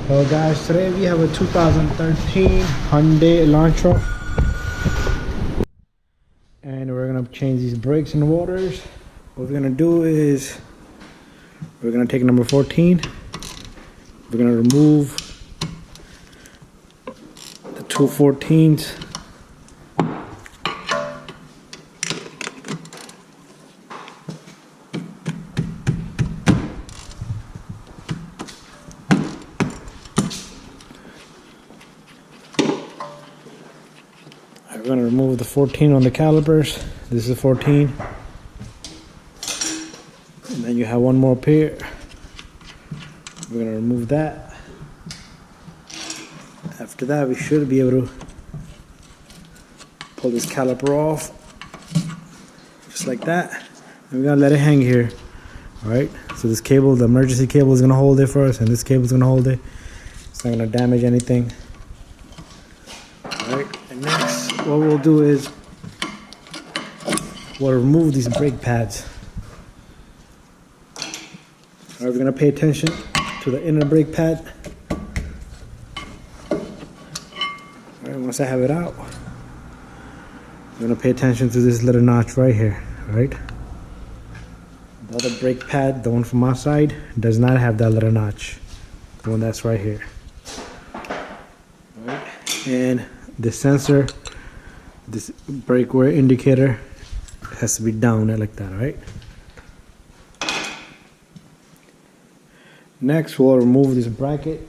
Hello guys, today we have a 2013 Hyundai Elantra and we're gonna change these brakes and rotors. What we're gonna do is we're gonna take number 14, we're gonna remove the two 14s. We're going to remove the 14 on the calipers. This is 14. And then you have one more up here. We're going to remove that. After that, we should be able to pull this caliper off. Just like that. And we're going to let it hang here. Alright, so this cable, the emergency cable is going to hold it for us, and this cable is going to hold it. It's not going to damage anything. Alright, and next, what we'll do is we'll remove these brake pads. Alright, we're going to pay attention to the inner brake pad. Alright, once I have it out, I'm going to pay attention to this little notch right here. Alright, the other brake pad, the one from my side, does not have that little notch. The one that's right here. Alright, and this sensor, this brake wear indicator, has to be down there like that, right? Next, we'll remove this bracket.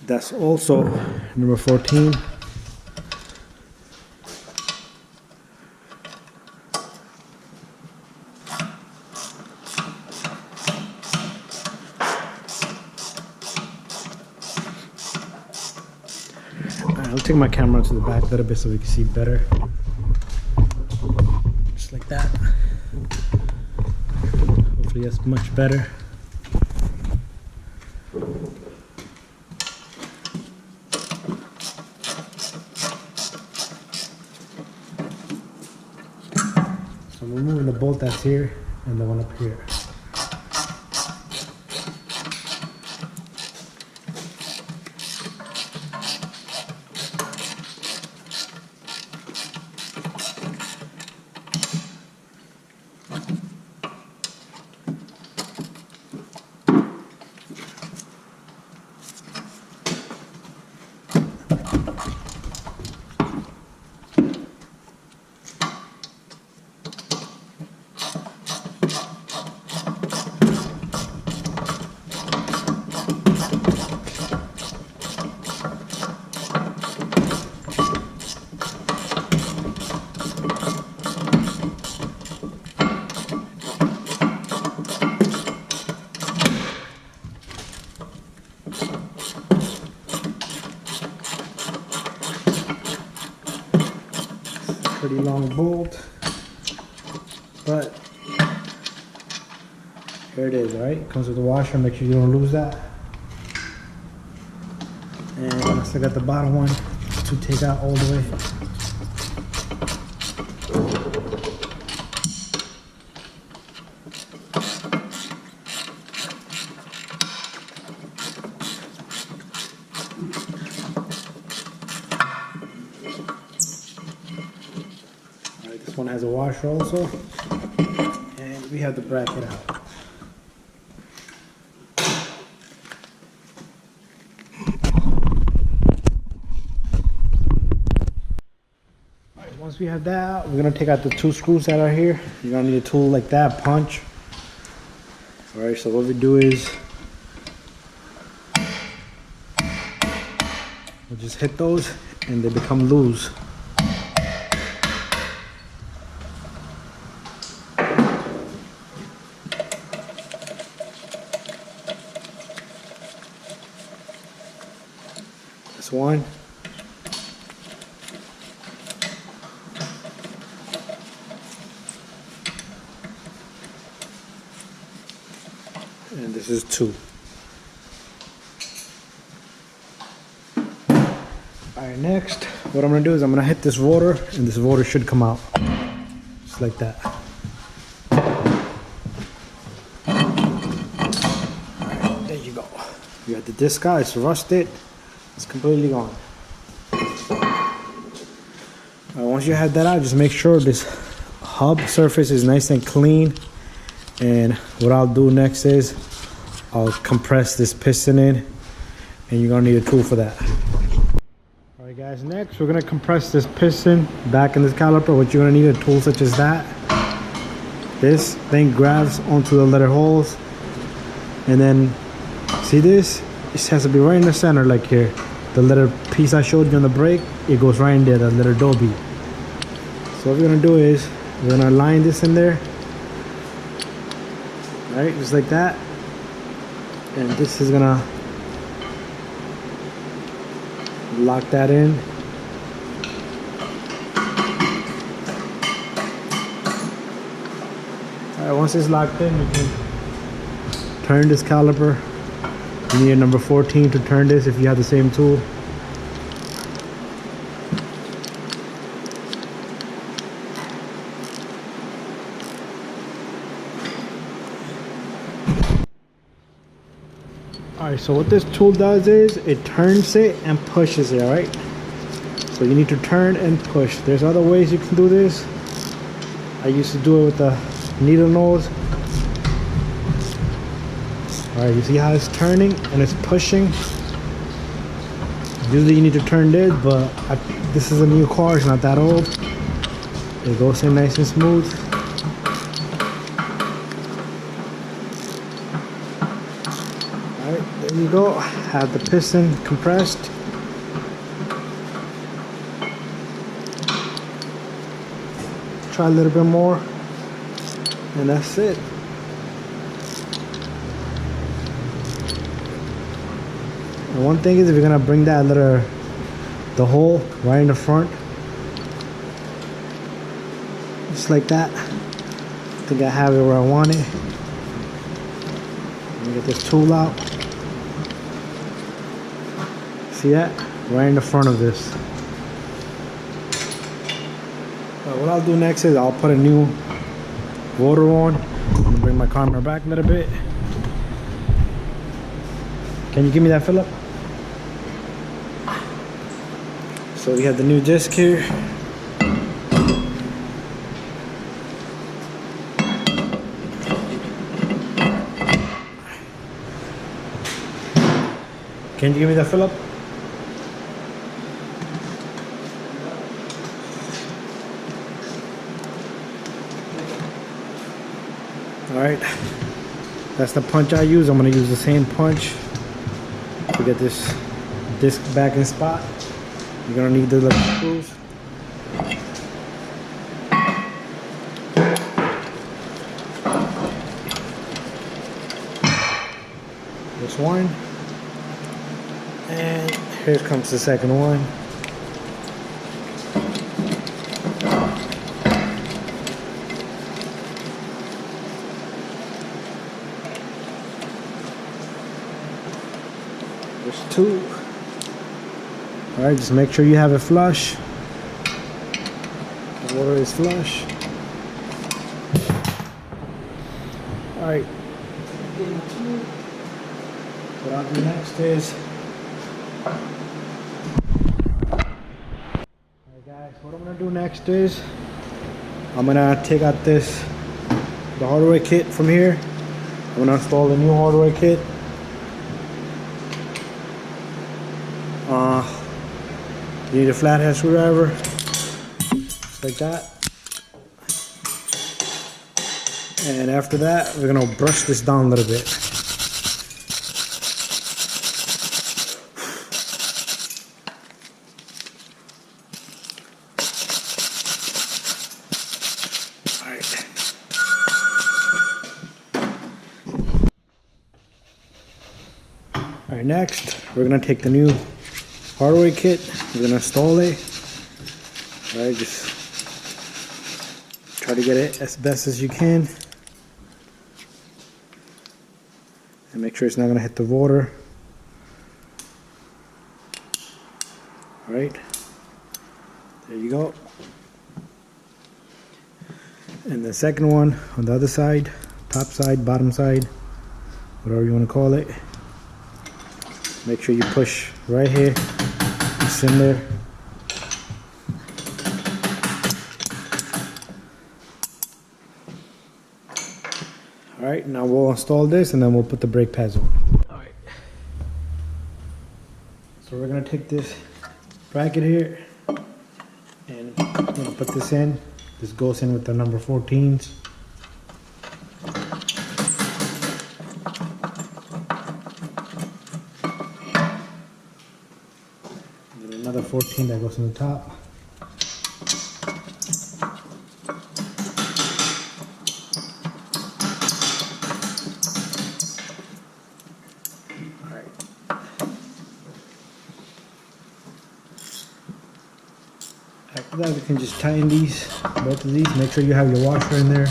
That's also number 14. I'll take my camera to the back a little bit so we can see better. Just like that. Hopefully that's much better. So I'm removing the bolt that's here and the one up here. Pretty long bolt, but here it is. Alright, comes with the washer. Make sure you don't lose that. And I still got the bottom one to take out all the way. This one has a washer also, and we have the bracket out. Alright, once we have that out, we're going to take out the two screws that are here. You're going to need a tool like that, punch. Alright, so what we do is we'll just hit those and they become loose. This one. And this is two. Alright, next, what I'm going to do is I'm going to hit this rotor, and this rotor should come out. Just like that. Alright, there you you go. You got the disc out, it's rusted, it's completely gone. Once you have that out, just make sure this hub surface is nice and clean. And what I'll do next is I'll compress this piston in, and you're gonna need a tool for that. All right guys, next we're gonna compress this piston back in this caliper. What you're gonna need a tool such as that. This thing grabs onto the letter holes, and then see this? It has to be right in the center, like here. The letter piece I showed you on the brake, it goes right in there, the letter Dobby. So what we're gonna do is we're gonna align this in there, right, just like that. And this is gonna lock that in. Alright, once it's locked in, you can turn this caliper. You need a number 14 to turn this if you have the same tool. Alright, so what this tool does is it turns it and pushes it, alright? So you need to turn and push. There's other ways you can do this. I used to do it with the needle nose. Alright, you see how it's turning and it's pushing? Usually you need to turn this, but this is a new car, it's not that old. It goes in nice and smooth. Alright, there you go. Have the piston compressed. Try a little bit more, and that's it. And one thing is, if you're gonna bring that the hole right in the front, just like that. I think I have it where I want it. Let me get this tool out. See that? Right in the front of this. What I'll do next is I'll put a new rotor on. I'm gonna bring my camera back a little bit. Can you give me that, Philip? So we have the new disc here. Can you give me that, Philip? Alright, that's the punch I use. I'm going to use the same punch to get this disc back in spot. You're going to need the little screws. This one. And here comes the second one. There's two. Alright, just make sure you have it flush. The water is flush. Alright. What I'll do next is, alright guys, what I'm gonna do next is I'm gonna take out the hardware kit from here. I'm gonna install the new hardware kit. You need a flathead screwdriver, just like that. And after that, we're gonna brush this down a little bit. Alright, next, we're gonna take the new hardware kit. We're gonna install it. Alright, just try to get it as best as you can. And make sure it's not gonna hit the rotor. Alright. There you go. And the second one on the other side, top side, bottom side, whatever you wanna call it. Make sure you push right here. It's in there. Alright, now we'll install this and then we'll put the brake pads on. Alright. So we're gonna take this bracket here and I'm gonna put this in. This goes in with the number 14s. And another 14 that goes in the top. After that, we can just tighten these, both of these. Make sure you have your washer in there.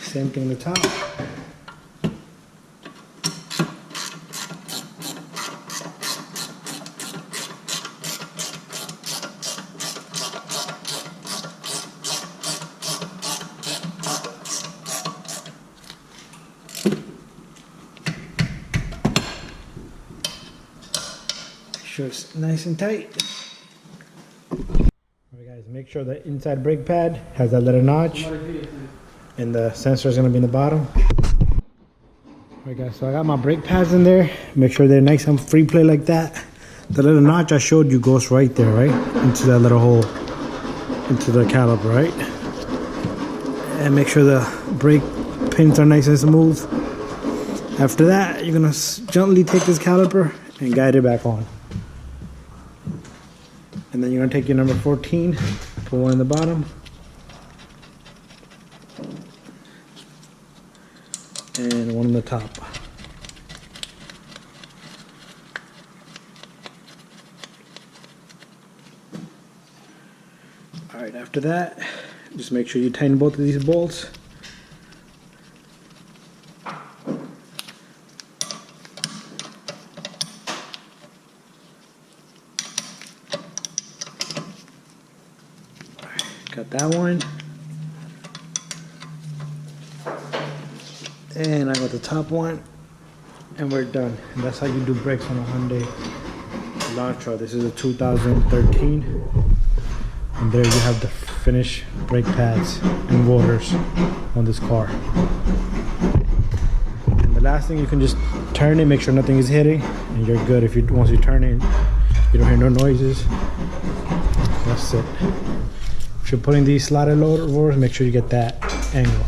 Same thing on the top. Sure it's nice and tight. Alright guys, make sure the inside brake pad has that little notch and the sensor is going to be in the bottom. Alright guys, so I got my brake pads in there. Make sure they're nice and free play like that. The little notch I showed you goes right there, right? Into that little hole, into the caliper, right? And make sure the brake pins are nice and smooth. After that, you're going to gently take this caliper and guide it back on. And then you're going to take your number 14, put one in the bottom. And one on the top. Alright, after that, just make sure you tighten both of these bolts. Got that one. And I got the top one. And we're done. And that's how you do brakes on a Hyundai Elantra. This is a 2013. And there you have the finished brake pads and rotors on this car. And the last thing, you can just turn it, make sure nothing is hitting, and you're good. If you once you turn it, you don't hear no noises. That's it. If you're putting these slotted rotors, make sure you get that angle.